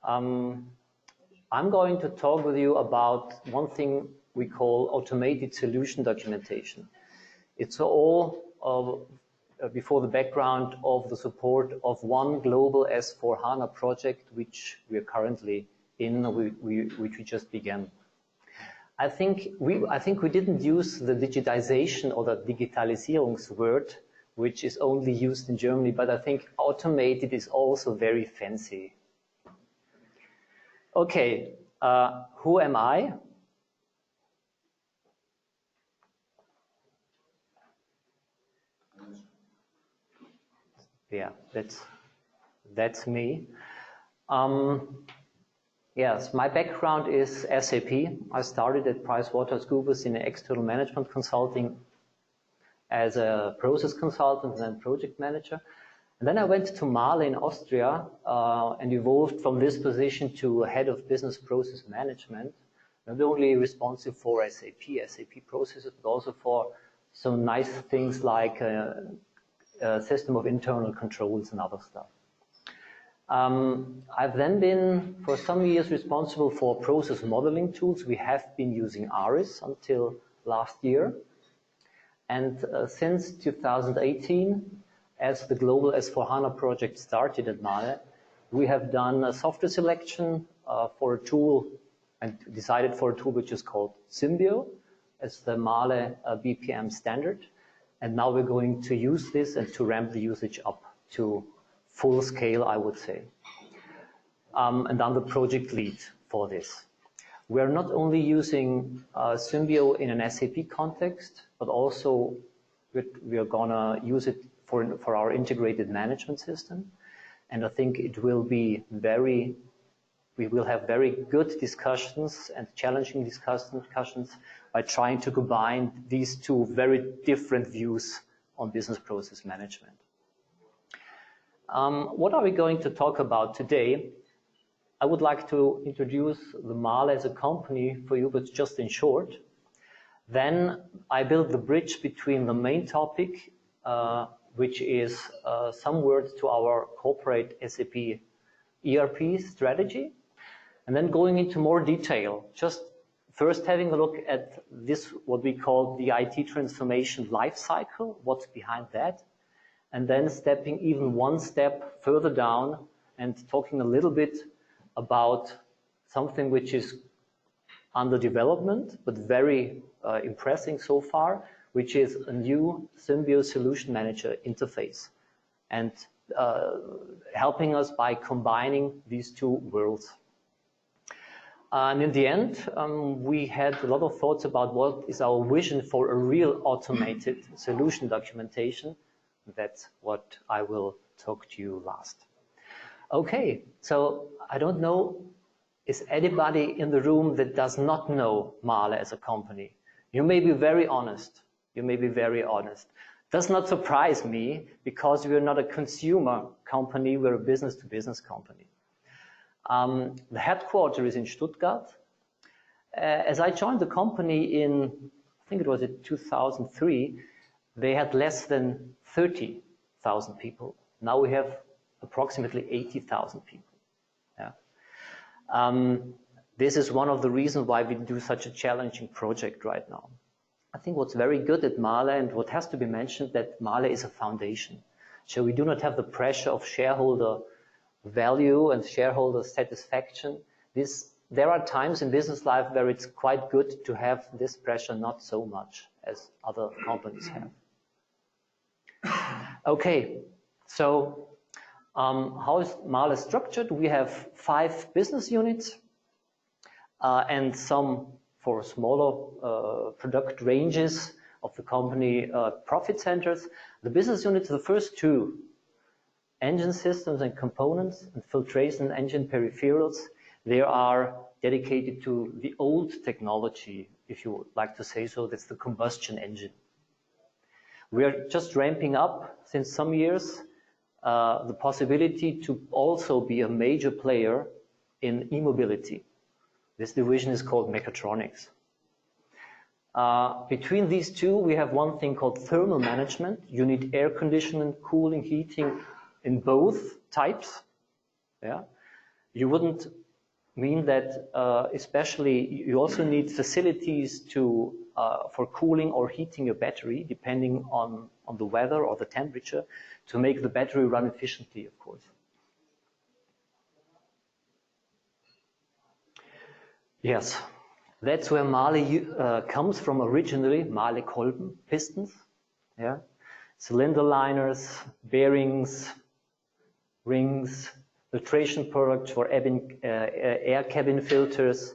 I'm going to talk with you about one thing we call automated solution documentation. It's all before the background of the support of one global S/4HANA project, which we are currently in, which we just began. I think we didn't use the digitization or the Digitalisierungsword, which is only used in Germany, but I think automated is also very fancy. Okay, who am I? Yeah, that's me. Yes, my background is SAP. I started at PricewaterhouseCoopers in external management consulting as a process consultant and then project manager. And then I went to MAHLE in Austria and evolved from this position to head of business process management, not only responsive for SAP processes, but also for some nice things like a system of internal controls and other stuff. I've then been for some years responsible for process modeling tools. We have been using ARIS until last year. And since 2018, as the global S/4HANA project started at MAHLE, we have done a software selection for a tool and decided for a tool which is called Symbiote as the MAHLE BPM standard. And now we're going to use this and to ramp the usage up to full scale, I would say. And I'm the project lead for this. We are not only using Symbiote in an SAP context, but also we are gonna use it for our integrated management system. And I think it will be we will have very good discussions and challenging discussions by trying to combine these two very different views on business process management. What are we going to talk about today? I would like to introduce the MAHLE as a company for you, but just in short. Then I build the bridge between the main topic, which is some words to our corporate SAP ERP strategy, and then going into more detail, just first having a look at this, what we call the IT transformation lifecycle, what's behind that, and then stepping even one step further down and talking a little bit about something which is under development, but very impressive so far, which is a new Symbiote Solution Manager interface, and helping us by combining these two worlds. And in the end, we had a lot of thoughts about what is our vision for a real automated solution documentation. That's what I will talk to you last. Okay, so I don't know, is anybody in the room that does not know MAHLE as a company? You may be very honest. You may be very honest. Does not surprise me because we're not a consumer company, we're a business-to-business company. The headquarters is in Stuttgart. As I joined the company in, I think it was in 2003, they had less than 30,000 people. Now we have approximately 80,000 people. Yeah. This is one of the reasons why we do such a challenging project right now. I think what's very good at MAHLE and what has to be mentioned that MAHLE is a foundation. So we do not have the pressure of shareholder value and shareholder satisfaction. There are times in business life where it's quite good to have this pressure, not so much as other companies have. Okay, so how is MAHLE structured? We have 5 business units and some for smaller product ranges of the company profit centers. The business units, the first 2, engine systems and components and filtration engine peripherals, they are dedicated to the old technology, if you would like to say so. That's the combustion engine. We are just ramping up since some years the possibility to also be a major player in e-mobility. This division is called mechatronics. Between these two, we have one thing called thermal management. You need air conditioning, cooling, heating in both types. Yeah. you wouldn't mean that especially you also need facilities to for cooling or heating your battery, depending on the weather or the temperature, to make the battery run efficiently, of course. Yes, that's where MAHLE comes from originally, MAHLE Kolben, pistons, yeah, cylinder liners, bearings, rings, filtration products for air cabin filters,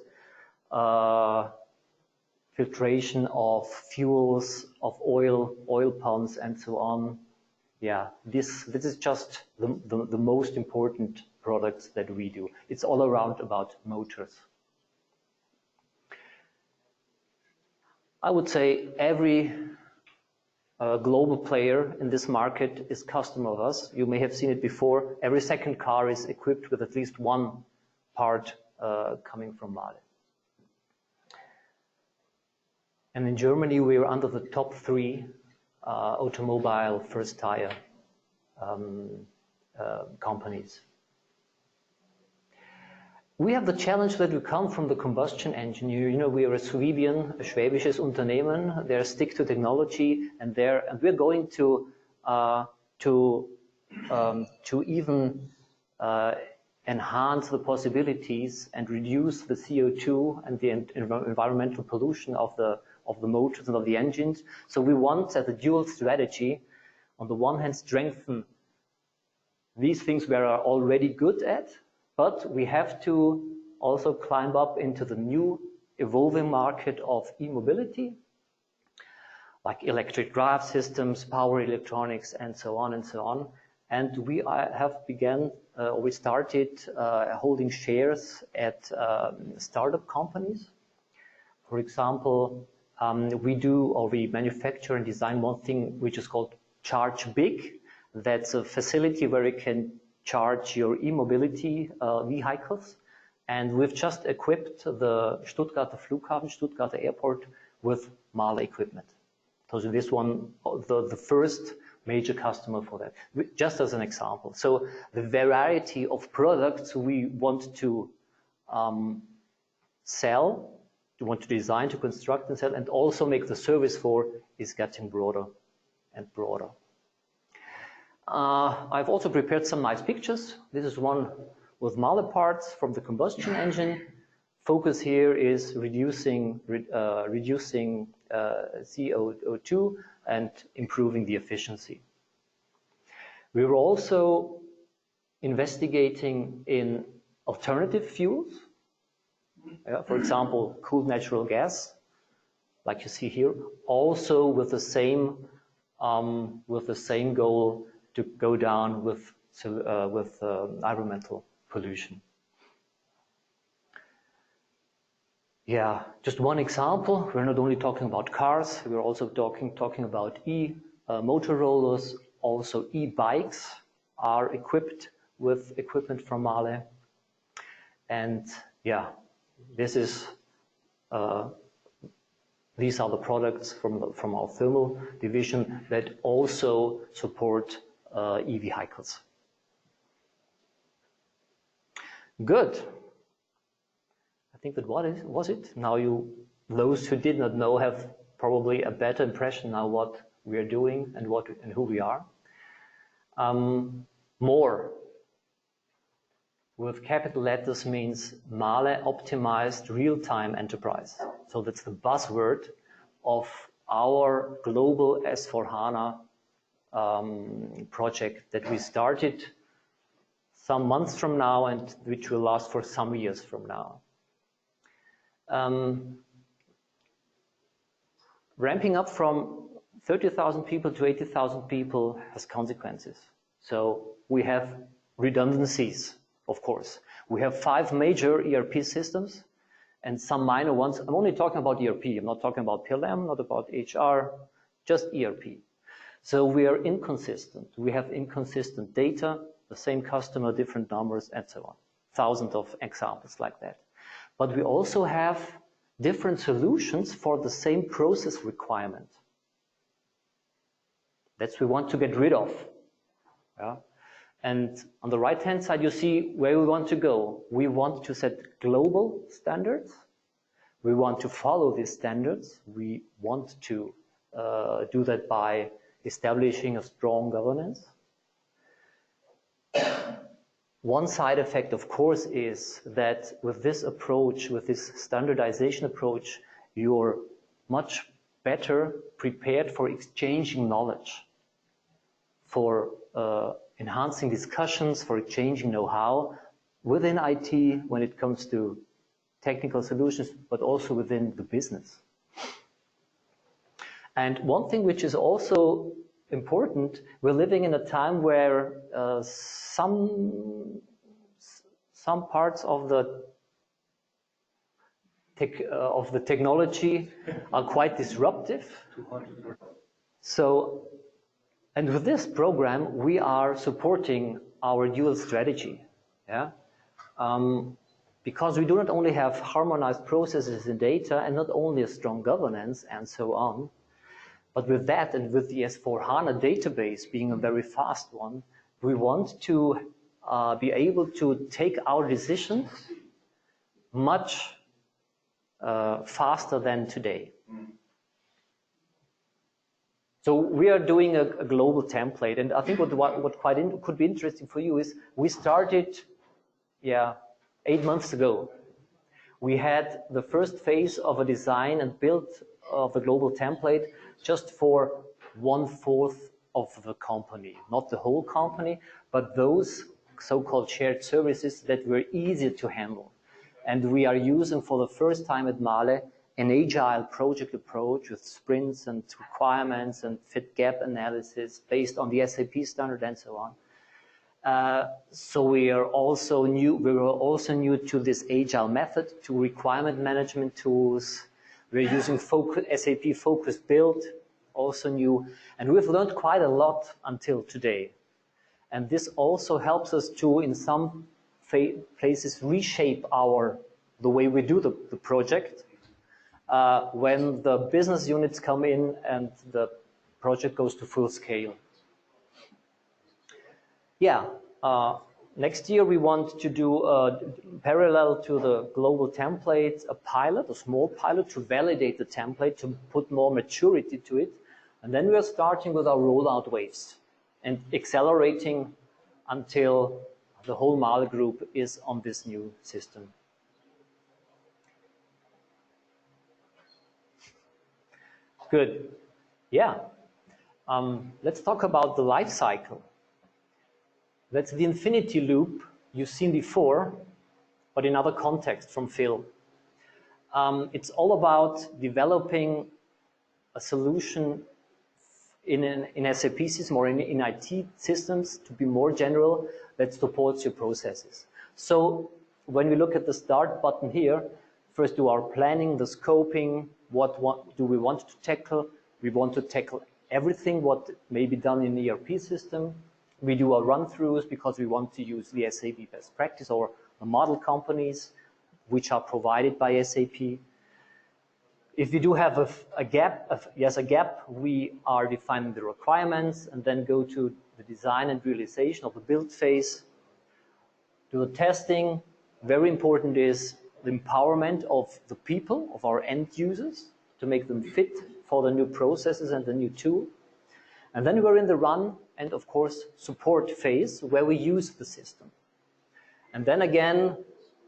filtration of fuels, of oil pumps, and so on. Yeah, this is just the most important products that we do. It's all around about motors. I would say every global player in this market is customer of us. You may have seen it before. Every second car is equipped with at least one part coming from MAHLE. And in Germany, we are under the top 3 automobile first tire companies. We have the challenge that we come from the combustion engine. You know, we are a schwäbisches Unternehmen. They're stick to technology, and we're going to even enhance the possibilities and reduce the CO2 and the environmental pollution of the motors and of the engines. So we want, as a dual strategy, on the one hand, strengthen these things we are already good at, but we have to also climb up into the new evolving market of e-mobility, like electric drive systems, power electronics, and so on and so on. And we we started holding shares at startup companies. For example, we manufacture and design one thing which is called Charge Big. That's a facility where you can charge your e-mobility vehicles. And we've just equipped the Stuttgarter Flughafen, Stuttgarter Airport, with MAHLE equipment. So this one, the first major customer for that, just as an example. So the variety of products we want to sell, we want to design, to construct and sell, and also make the service for, is getting broader and broader. I've also prepared some nice pictures. This is one with MAHLE parts from the combustion engine. Focus here is reducing CO2 and improving the efficiency. We were also investigating in alternative fuels. For example, cooled natural gas, like you see here, also with the same goal to go down with environmental pollution. Yeah, just one example. We're not only talking about cars, we're also talking about motor rollers. Also, e-bikes are equipped with equipment from MAHLE. And yeah, these are the products from our thermal division that also support e-vehicles. Good. I think that was it. Now those who did not know have probably a better impression now what we are doing and who we are. More with capital letters means MAHLE Optimized Real-Time Enterprise. So that's the buzzword of our global S4HANA project that we started some months from now and which will last for some years from now. Ramping up from 30,000 people to 80,000 people has consequences. So we have redundancies, of course. We have 5 major ERP systems and some minor ones. I'm only talking about ERP. I'm not talking about PLM, not about HR, just ERP. So we are inconsistent. We have inconsistent data, the same customer, different numbers, and so on. Thousands of examples like that. But we also have different solutions for the same process requirement. That's what we want to get rid of. Yeah? And on the right-hand side, you see where we want to go. We want to set global standards. We want to follow these standards. We want to do that by establishing a strong governance. One side effect, of course, is that with this approach, with this standardization approach, you're much better prepared for exchanging knowledge, for enhancing discussions, for exchanging know-how within IT when it comes to technical solutions, but also within the business. And one thing which is also important, we're living in a time where some parts of the technology are quite disruptive. So, and with this program, we are supporting our dual strategy, yeah? Because we do not only have harmonized processes and data and not only a strong governance and so on, but with that and with the S/4HANA database being a very fast one, we want to be able to take our decisions much faster than today. So we are doing a global template, and I think what could be interesting for you is we started, 8 months ago. We had the first phase of a design and build of the global template just for 1/4 of the company, not the whole company, but those so-called shared services that were easier to handle. And we are using for the first time at MAHLE an agile project approach with sprints and requirements and fit gap analysis based on the SAP standard and so on. So we were also new to this agile method, to requirement management tools. We're using SAP Focused Build, also new, and we've learned quite a lot until today. And this also helps us to, in some places, reshape the way we do the project when the business units come in and the project goes to full scale. Yeah, next year we want to do, parallel to the global template, a small pilot to validate the template, to put more maturity to it. And then we are starting with our rollout waves and accelerating until the whole MAHLE group is on this new system. Good. Yeah. Let's talk about the life cycle. That's the infinity loop you've seen before, but in other context from Phil. It's all about developing a solution in SAP system or in IT systems, to be more general, that supports your processes. So when we look at the start button here, first do our planning, the scoping, what do we want to tackle? We want to tackle everything what may be done in the ERP system. We do our run-throughs because we want to use the SAP best practice or the model companies which are provided by SAP. If we do have a gap, we are defining the requirements and then go to the design and realization of the build phase. Do the testing. Very important is the empowerment of the people, of our end users, to make them fit for the new processes and the new tool. And then we're in the run and, of course, support phase where we use the system. And then again,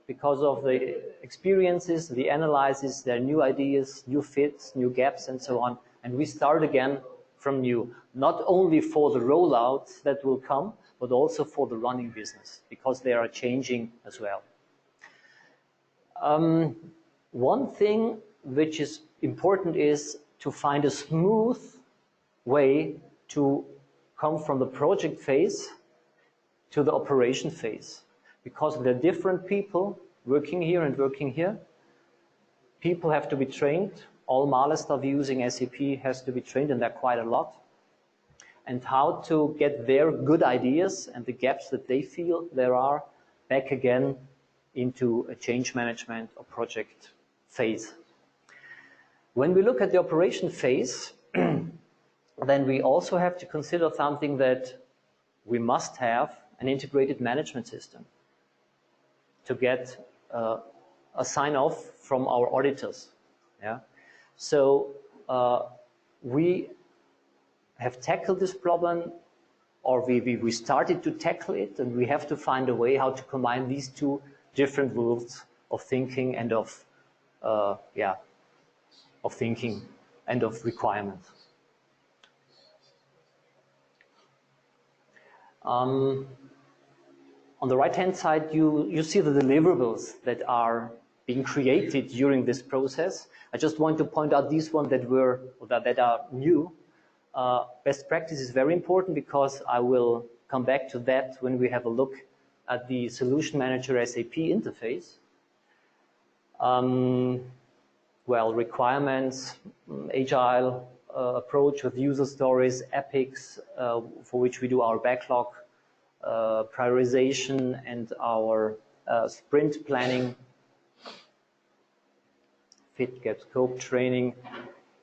because of the experiences, the analysis, there are new ideas, new fits, new gaps, and so on. And we start again from new, not only for the rollouts that will come, but also for the running business, because they are changing as well. One thing which is important is to find a smooth way to come from the project phase to the operation phase, because there are different people working here and working here. People have to be trained. All MAHLE staff using SAP has to be trained, and there are quite a lot. And how to get their good ideas and the gaps that they feel there are back again into a change management or project phase. When we look at the operation phase, then we also have to consider something that we must have an integrated management system to get a sign-off from our auditors. Yeah? So we have tackled this problem, or we started to tackle it, and we have to find a way how to combine these two different worlds of thinking and of thinking and of requirements. On the right-hand side, you see the deliverables that are being created during this process. I just want to point out these ones that are new. Best practice is very important because I will come back to that when we have a look at the Solution Manager SAP interface. Well, requirements, agile approach with user stories, epics, for which we do our backlog, prioritization, and our sprint planning, fit, gap, scope training.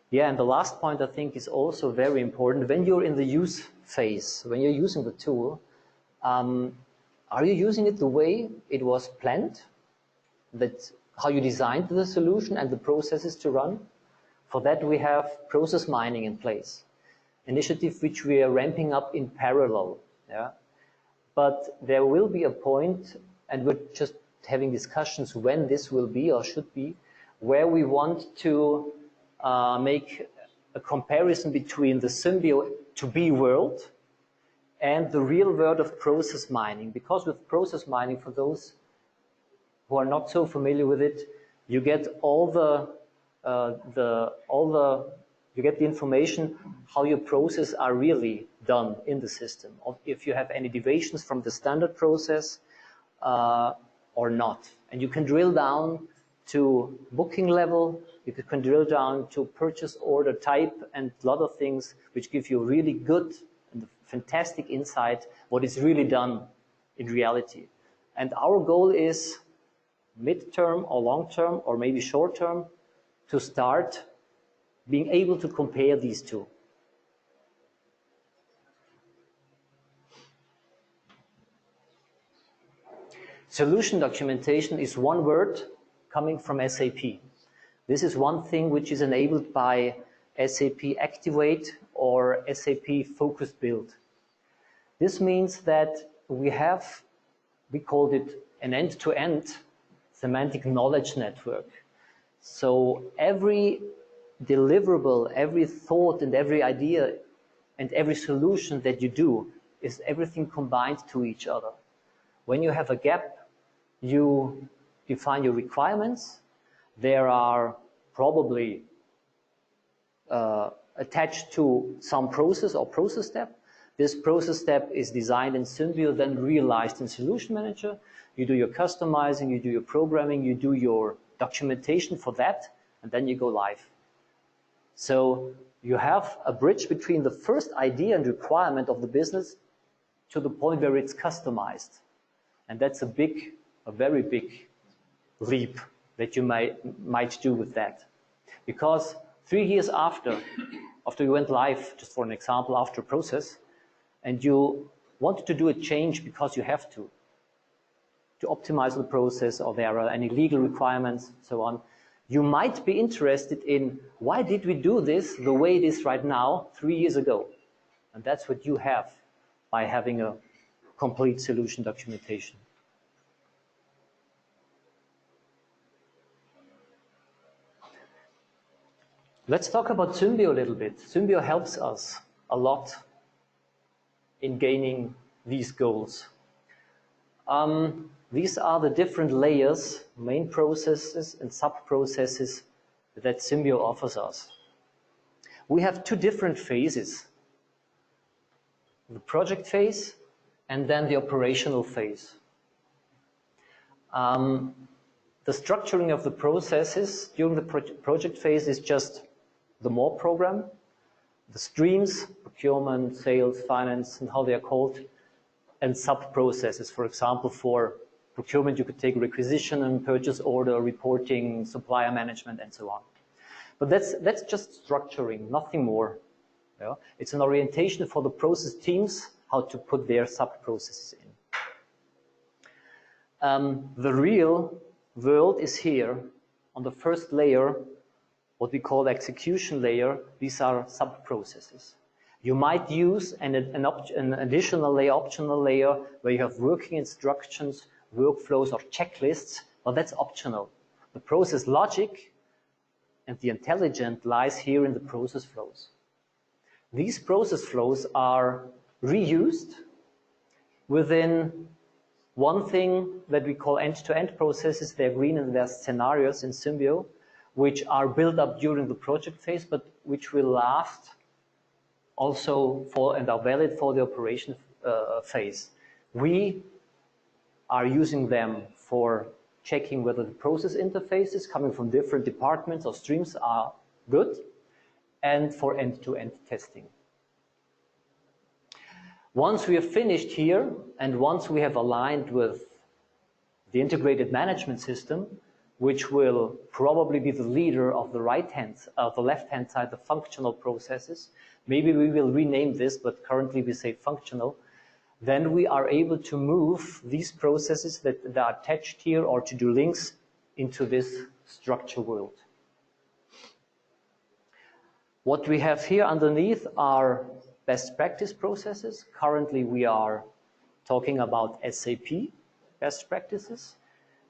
Yeah, and the last point I think is also very important. When you're in the use phase, when you're using the tool, are you using it the way it was planned? That how you designed the solution and the processes to run? For that we have process mining in place, initiative which we are ramping up in parallel. Yeah? But there will be a point, and we're just having discussions when this will be or should be, where we want to make a comparison between the Symbiote to-be world and the real world of process mining. Because with process mining, for those who are not so familiar with it, you get you get the information how your processes are really done in the system. If you have any deviations from the standard process or not. And you can drill down to booking level, you can drill down to purchase order type and a lot of things which give you really good and fantastic insight what is really done in reality. And our goal is mid-term or long-term or maybe short-term to start being able to compare these two. Solution documentation is one word coming from SAP. This is one thing which is enabled by SAP Activate or SAP Focus Build. This means that we called it an end-to-end semantic knowledge network. So every deliverable, every thought and every idea and every solution that you do is everything combined to each other. When you have a gap, you define your requirements. There are probably attached to some process or process step. This process step is designed in Symbiote, then realized in Solution Manager. You do your customizing, you do your programming, you do your documentation for that, and then you go live. So you have a bridge between the first idea and requirement of the business to the point where it's customized. And that's a very big leap that you might do with that. Because 3 years after you went live, just for an example, after a process, and you wanted to do a change because you have to optimize the process, or there are any legal requirements, so on, you might be interested in why did we do this the way it is right now 3 years ago? And that's what you have by having a complete solution documentation. Let's talk about Symbio a little bit. Symbio helps us a lot in gaining these goals. These are the different layers, main processes and sub-processes that Symbio offers us. We have two different phases, the project phase and then the operational phase. The structuring of the processes during the project phase is just the MORE program, the streams, procurement, sales, finance, and how they are called, and sub-processes. For example, for procurement, you could take requisition and purchase order, reporting, supplier management, and so on. But that's just structuring, nothing more. Yeah? It's an orientation for the process teams how to put their sub-processes in. The real world is here on the first layer, what we call the execution layer. These are sub-processes. You might use an additional layer, optional layer, where you have working instructions, workflows, or checklists, but that's optional. The process logic and the intelligence lies here in the process flows. These process flows are reused within one thing that we call end-to-end processes. They're green and they're scenarios in Symbiote, which are built up during the project phase, but which will last also for and are valid for the operation phase. We are using them for checking whether the process interfaces coming from different departments or streams are good, and for end-to-end testing. Once we have finished here, and once we have aligned with the integrated management system, which will probably be the leader of the left-hand side, the functional processes. Maybe we will rename this, but currently we say functional. Then we are able to move these processes that are attached here or to do links into this structure world. What we have here underneath are best practice processes. Currently we are talking about SAP best practices.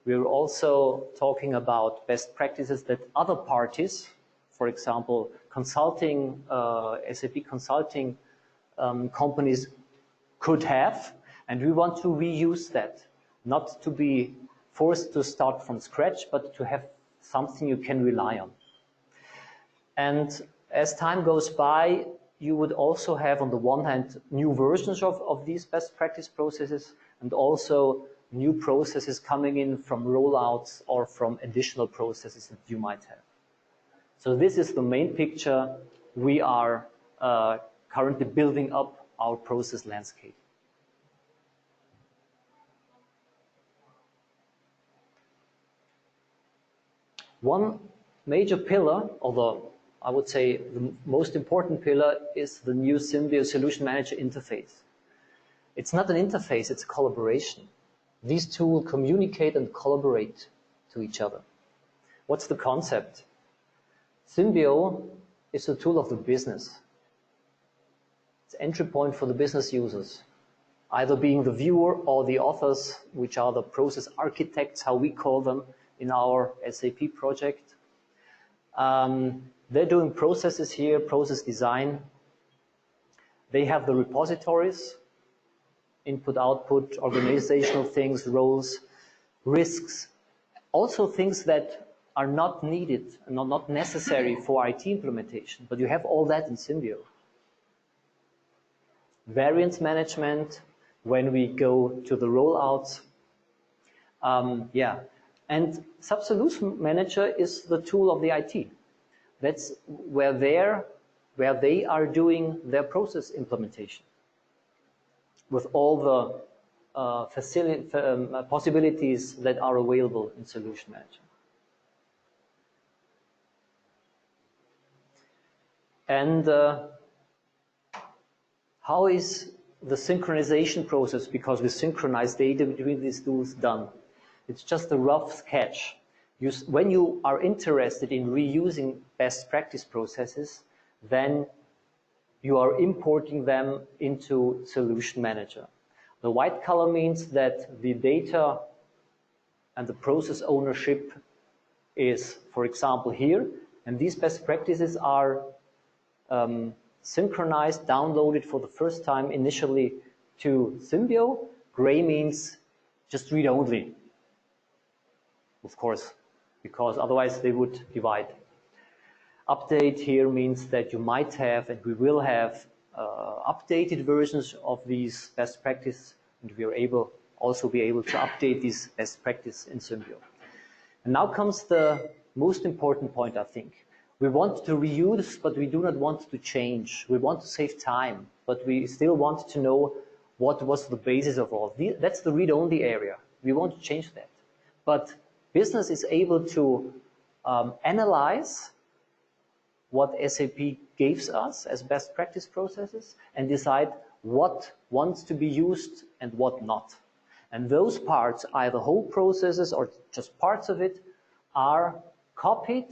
We're also talking about best practices that other parties, for example, consulting, SAP consulting companies could have, and we want to reuse that, not to be forced to start from scratch, but to have something you can rely on. And as time goes by, you would also have, on the one hand, new versions of these best practice processes, and also new processes coming in from rollouts or from additional processes that you might have. So this is the main picture. We are currently building up our process landscape. One major pillar, although I would say the most important pillar, is the new Symbiote Solution Manager interface. It's not an interface, it's a collaboration. These two will communicate and collaborate to each other. What's the concept? Symbiote is a tool of the business. It's an entry point for the business users, either being the viewer or the authors, which are the process architects, how we call them in our SAP project. They're doing processes here, process design. They have the repositories, input, output, organizational things, roles, risks, also things that are not needed and are not necessary for IT implementation, but you have all that in Symbiote. Variance management, when we go to the rollouts. And Sub-Solution Manager is the tool of the IT. That's where they are doing their process implementation, with all the possibilities that are available in Solution Manager. And how is the synchronization process, because we synchronize data between these tools, done? It's just a rough sketch. When you are interested in reusing best practice processes, then you are importing them into Solution Manager. The white color means that the data and the process ownership is, for example, here, and these best practices are synchronized, downloaded for the first time initially to Symbiote. Gray means just read only, of course, because otherwise they would divide. Update here means that you might have, and we will have, updated versions of these best practice, and we are also be able to update these best practice in Symbiote. And now comes the most important point, I think. We want to reuse, but we do not want to change. We want to save time, but we still want to know what was the basis of all. That's the read-only area. We want to change that. But business is able to analyze what SAP gives us as best practice processes and decide what wants to be used and what not. And those parts, either whole processes or just parts of it, are copied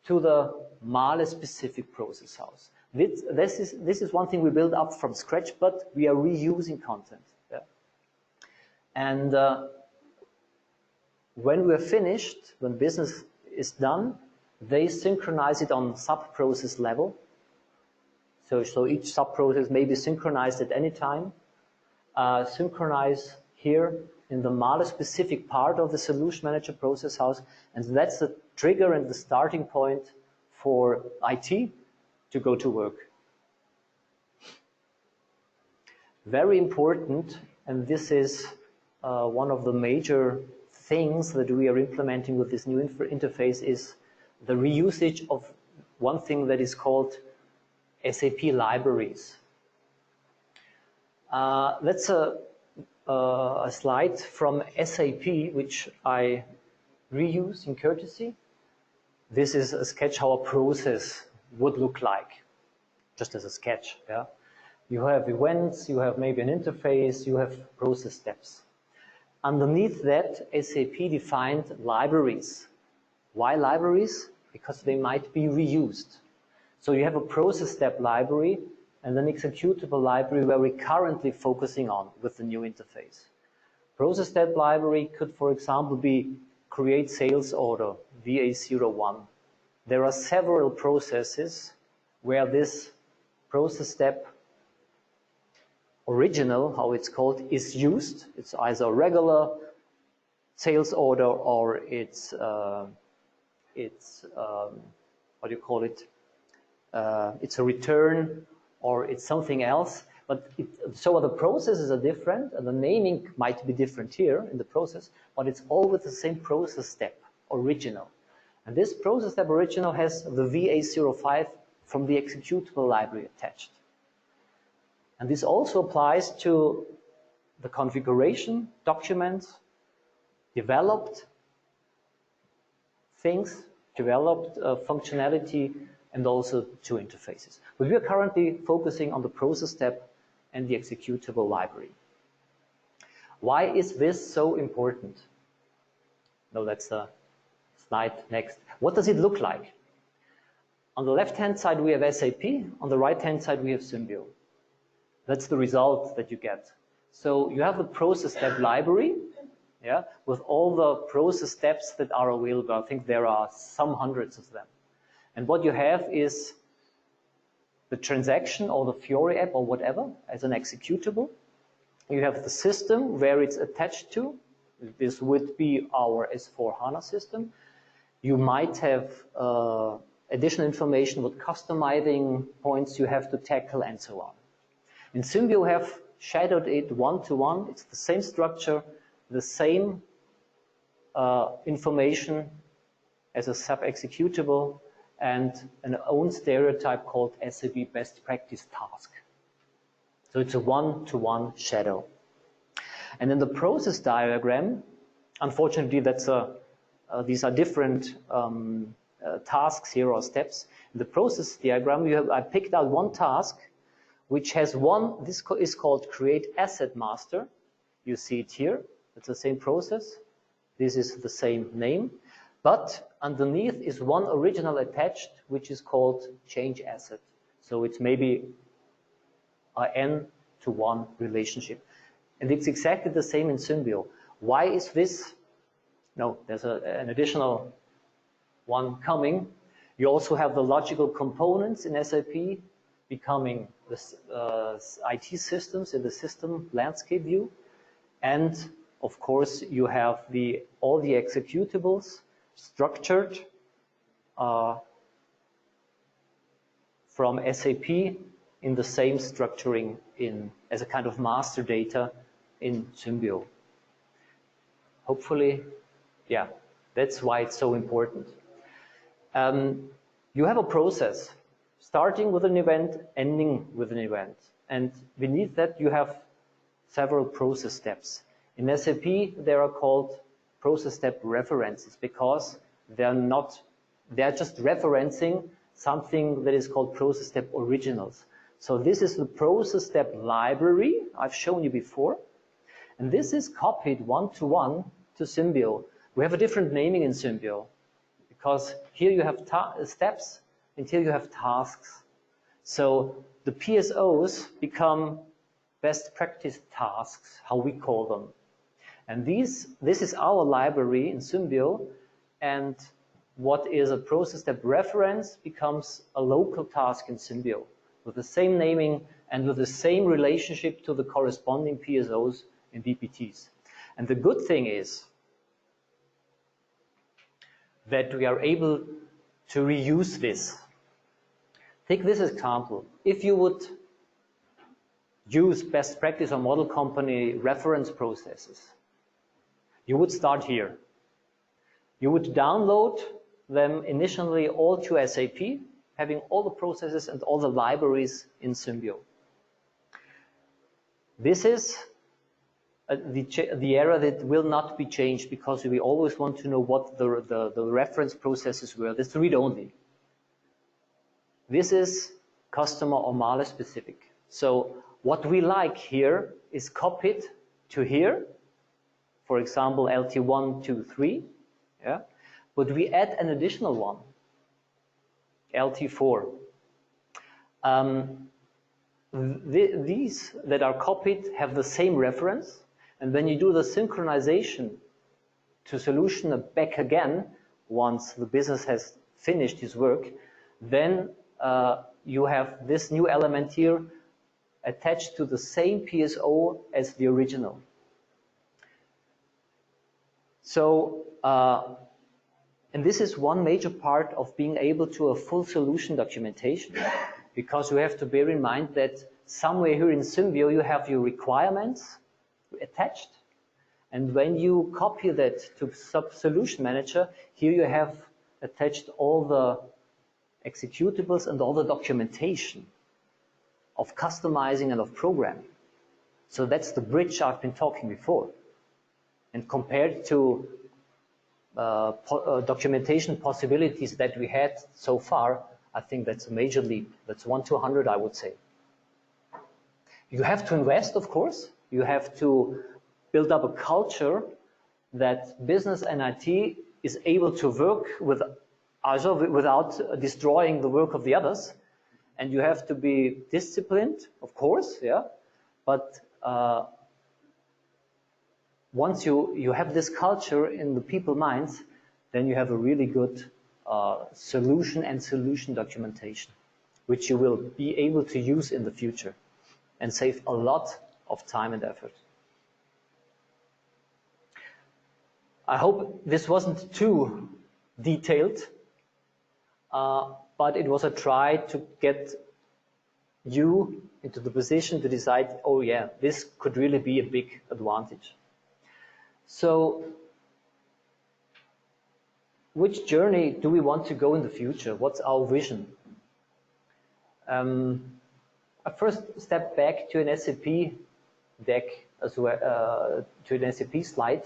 to the MAHLE specific process house. This is one thing we build up from scratch, but we are reusing content. Yeah. And when we're finished, when business is done, they synchronize it on sub-process level. So each sub-process may be synchronized at any time. Synchronize here in the MAHLE specific part of the Solution Manager process house, and that's the trigger and the starting point for IT to go to work. Very important, and this is one of the major things that we are implementing with this new interface, is the reusage of one thing that is called SAP libraries. That's a slide from SAP, which I reuse in courtesy. This is a sketch how a process would look like, just as a sketch. Yeah? You have events, you have maybe an interface, you have process steps. Underneath that, SAP defined libraries. Why libraries? Because they might be reused. So you have a process step library and an executable library where we're currently focusing on with the new interface. Process step library could, for example, be create sales order, VA01. There are several processes where this process step original, how it's called, is used. It's either a regular sales order or it's what do you call it? It's a return or it's something else. But so the processes are different and the naming might be different here in the process, but it's always the same process step, original. And this process step original has the VA05 from the executable library attached. And this also applies to the configuration documents, developed things, developed functionality, and also to interfaces. But we are currently focusing on the process step and the executable library. Why is this so important? No, that's the slide next. What does it look like? On the left-hand side, we have SAP. On the right-hand side, we have Symbiote. That's the result that you get. So you have the process step library, yeah, with all the process steps that are available. I think there are some hundreds of them. And what you have is the transaction or the Fiori app or whatever as an executable. You have the system where it's attached to. This would be our S/4HANA system. You might have additional information with customizing points you have to tackle and so on. In Symbiote, you have shadowed it one-to-one. It's the same structure, the same information as a sub-executable, and an own stereotype called SAP best practice task. So it's a one-to-one shadow. And in the process diagram, unfortunately, these are different tasks here or steps. In the process diagram, I picked out one task which has one, this is called create asset master. You see it here, it's the same process. This is the same name, but underneath is one original attached, which is called change asset. So it's maybe a n-to-1 relationship. And it's exactly the same in Symbiote. Why is this? No, there's an additional one coming. You also have the logical components in SAP becoming the IT systems in the system landscape view. And of course, you have all the executables structured from SAP in the same structuring as a kind of master data in Symbiote. Hopefully, yeah, that's why it's so important. You have a process starting with an event, ending with an event. And beneath that, you have several process steps. In SAP, they are called process step references because they're just referencing something that is called process step originals. So this is the process step library I've shown you before. And this is copied one-to-one to Symbio. We have a different naming in Symbio because here you have steps and here you have tasks. So the PSOs become best practice tasks, how we call them. And this is our library in Symbio, and what is a process step reference becomes a local task in Symbio with the same naming and with the same relationship to the corresponding PSOs in BPTs. And the good thing is that we are able to reuse this. Take this example. If you would use best practice or model company reference processes, you would start here. You would download them initially all to SAP, having all the processes and all the libraries in Symbio. This is the area that will not be changed because we always want to know what the reference processes were. This is read-only. This is customer or MAHLE specific. So what we like here is copied to here, for example, LT1, 2, 3, yeah? But we add an additional one, LT4. These that are copied have the same reference, and when you do the synchronization to solution back again, once the business has finished his work, then you have this new element here attached to the same PSO as the original. So, and this is one major part of being able to a full solution documentation, because you have to bear in mind that somewhere here in Symbio you have your requirements attached, and when you copy that to Solution Manager, here you have attached all the executables and all the documentation of customizing and of programming. So that's the bridge I've been talking before. And compared to documentation possibilities that we had so far, I think that's a major leap. That's 1 to 100, I would say. You have to invest, of course. You have to build up a culture that business and IT is able to work with Azure without destroying the work of the others. And you have to be disciplined, of course, yeah. But once you have this culture in the people minds, then you have a really good solution and solution documentation, which you will be able to use in the future and save a lot of time and effort. I hope this wasn't too detailed, but it was a try to get you into the position to decide, oh yeah, this could really be a big advantage. So, which journey do we want to go in the future? What's our vision? I first step back to an SAP deck, as well, to an SAP slide.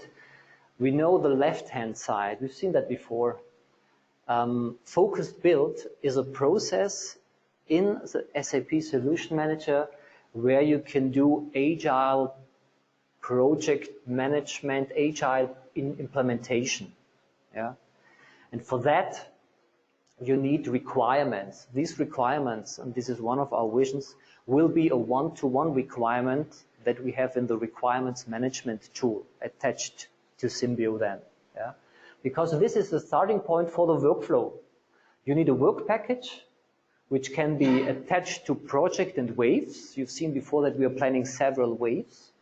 We know the left-hand side. We've seen that before. Focused build is a process in the SAP Solution Manager where you can do agile project management, agile implementation. Yeah? And for that, you need requirements. These requirements, and this is one of our visions, will be a one-to-one requirement that we have in the requirements management tool attached to Symbio then. Yeah? Because this is the starting point for the workflow. You need a work package which can be attached to project and waves. You've seen before that we are planning several waves.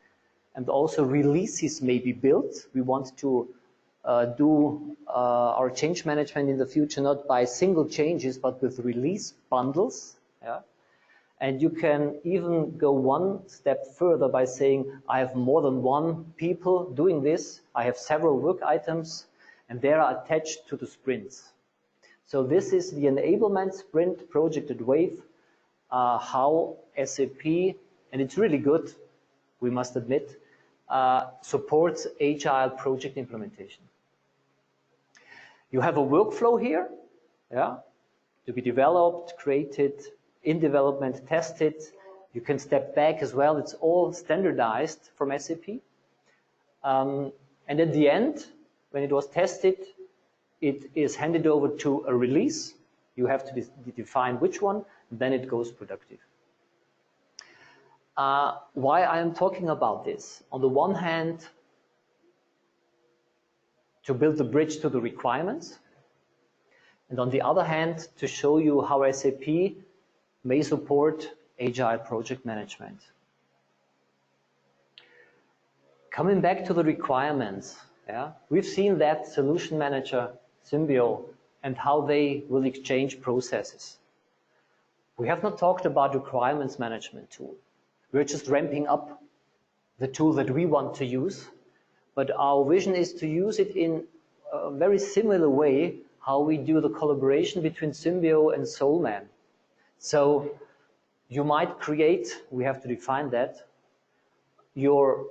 And also releases may be built. We want to do our change management in the future not by single changes, but with release bundles. Yeah? And you can even go one step further by saying, I have more than one people doing this. I have several work items, and they are attached to the sprints. So this is the enablement sprint projected wave, how SAP, and it's really good, we must admit, supports agile project implementation. You have a workflow here, yeah, to be developed, created, in development, tested. You can step back as well. It's all standardized from SAP. And at the end, when it was tested, it is handed over to a release. You have to define which one, then it goes productive. Why I am talking about this? On the one hand, to build the bridge to the requirements, and on the other hand, to show you how SAP may support agile project management. Coming back to the requirements, yeah, we've seen that Solution Manager, Symbiote, and how they will exchange processes. We have not talked about requirements management tool. We're just ramping up the tool that we want to use, but our vision is to use it in a very similar way how we do the collaboration between Symbiote and Soulman. So you might create, we have to define that, your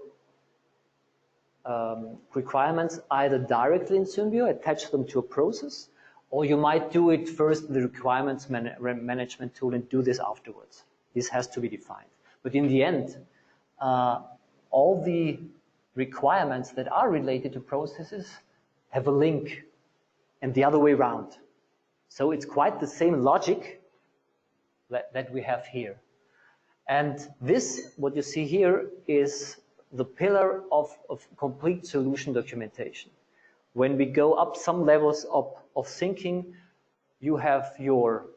requirements either directly in Symbiote, attach them to a process, or you might do it first in the requirements management tool and do this afterwards. This has to be defined. But in the end, all the requirements that are related to processes have a link, and the other way around. So it's quite the same logic that we have here. And this, what you see here, is the pillar of complete solution documentation. When we go up some levels of thinking, you have your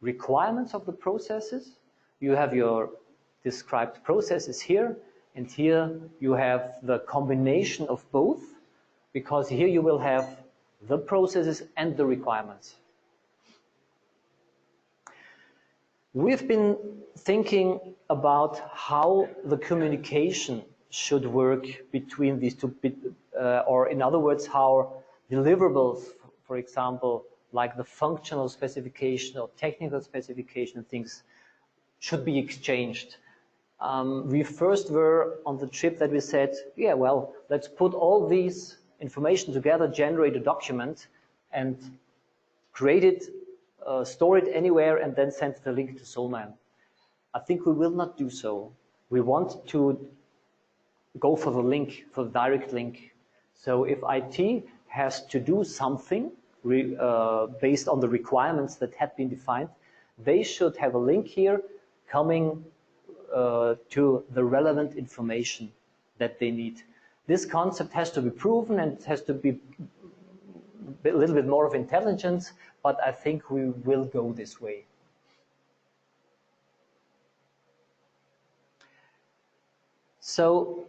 requirements of the processes, you have your described processes here, and here you have the combination of both, because here you will have the processes and the requirements. We've been thinking about how the communication should work between these two, or in other words, how deliverables, for example, like the functional specification or technical specification things should be exchanged. We first were on the trip that we said, yeah, well, let's put all these information together, generate a document, and create it, store it anywhere, and then send the link to Soulman. I think we will not do so. We want to go for the link, for the direct link. So if IT has to do something based on the requirements that have been defined, they should have a link here coming to the relevant information that they need. This concept has to be proven, and it has to be a little bit more of intelligence, but I think we will go this way. So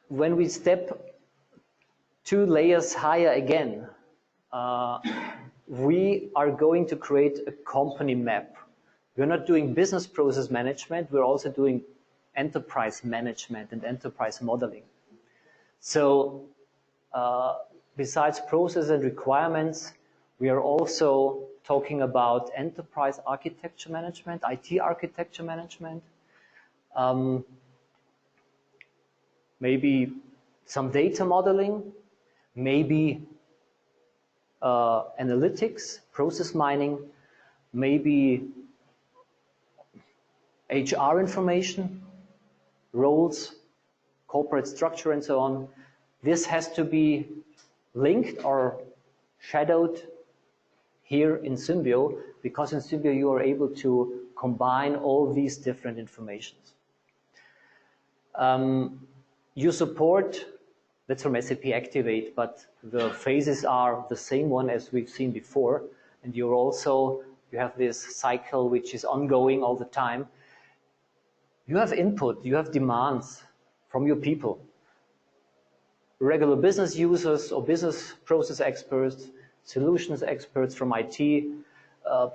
when we step 2 layers higher again, we are going to create a company map. We're not doing business process management, we're also doing enterprise management and enterprise modeling. So besides process and requirements, we are also talking about enterprise architecture management, IT architecture management, maybe some data modeling, maybe analytics, process mining, maybe HR information, roles, corporate structure, and so on. This has to be linked or shadowed here in Symbiote, because in Symbiote you are able to combine all these different informations. You support, that's from SAP Activate, but the phases are the same one as we've seen before, and you have this cycle which is ongoing all the time. You have input, you have demands from your people. Regular business users or business process experts, solutions experts from IT,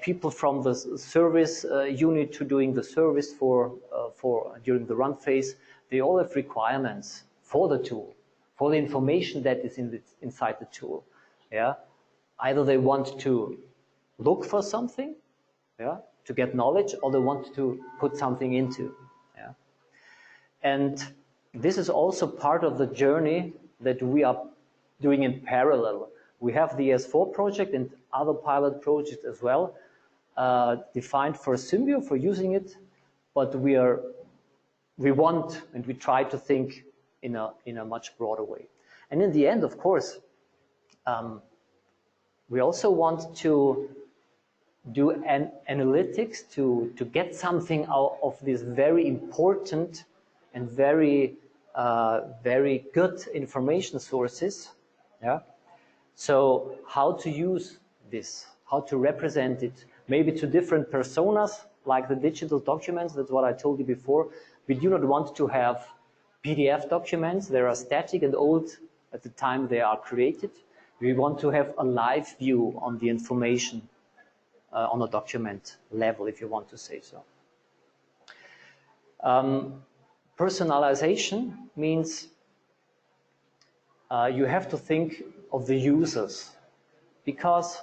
people from the service unit to doing the service during the run phase. They all have requirements for the tool, for the information that is inside the tool. Yeah, either they want to look for something, yeah, to get knowledge, or they want to put something into. Yeah, and this is also part of the journey that we are doing in parallel. We have the S4 project and other pilot projects as well, defined for Symbiote, for using it, but we want and we try to think in a much broader way. And in the end, of course, we also want to do analytics to get something out of these very important and very good information sources. Yeah. So how to use this, how to represent it, maybe to different personas, like the digital documents. That's what I told you before. We do not want to have PDF documents. They are static and old at the time they are created. We want to have a live view on the information on a document level, if you want to say so. Personalization means you have to think of the users, because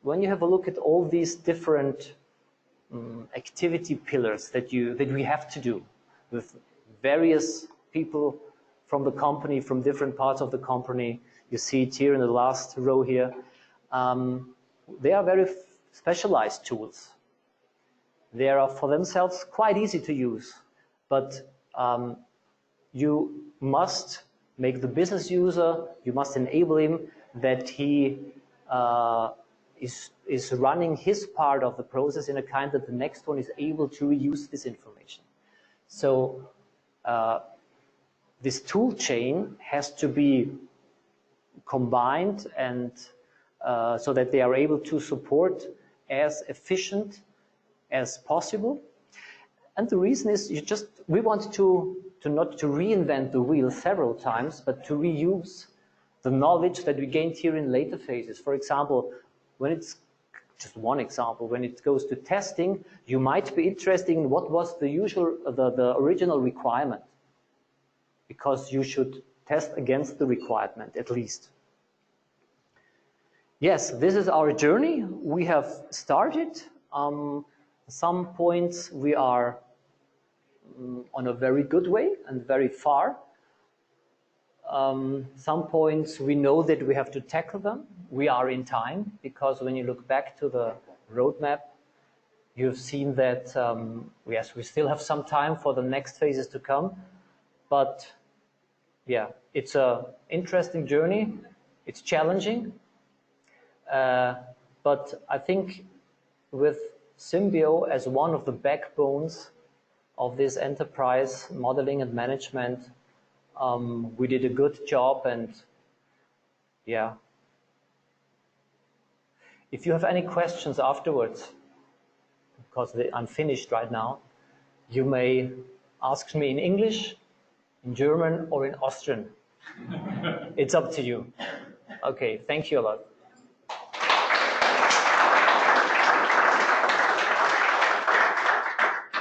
when you have a look at all these different activity pillars that we have to do with various people from the company, from different parts of the company, you see it here in the last row here, they are very specialized tools. They are for themselves quite easy to use, but you must make the business user, you must enable him that he is running his part of the process in a kind that the next one is able to reuse this information. So this tool chain has to be combined and so that they are able to support as efficient as possible. And the reason is we want to not to reinvent the wheel several times, but to reuse the knowledge that we gained here in later phases. For example, when it's just one example, when it goes to testing, you might be interested in what was the original requirement, because you should test against the requirement at least. Yes, this is our journey. We have started. Some points we are on a very good way and very far. Some points we know that we have to tackle them. We are in time, because when you look back to the roadmap, you've seen that, yes, we still have some time for the next phases to come. But yeah, it's an interesting journey. It's challenging. But I think with Symbiote as one of the backbones of this enterprise modeling and management, we did a good job. And yeah, if you have any questions afterwards, because I'm finished right now, you may ask me in English, in German, or in Austrian. It's up to you. Okay, thank you a lot.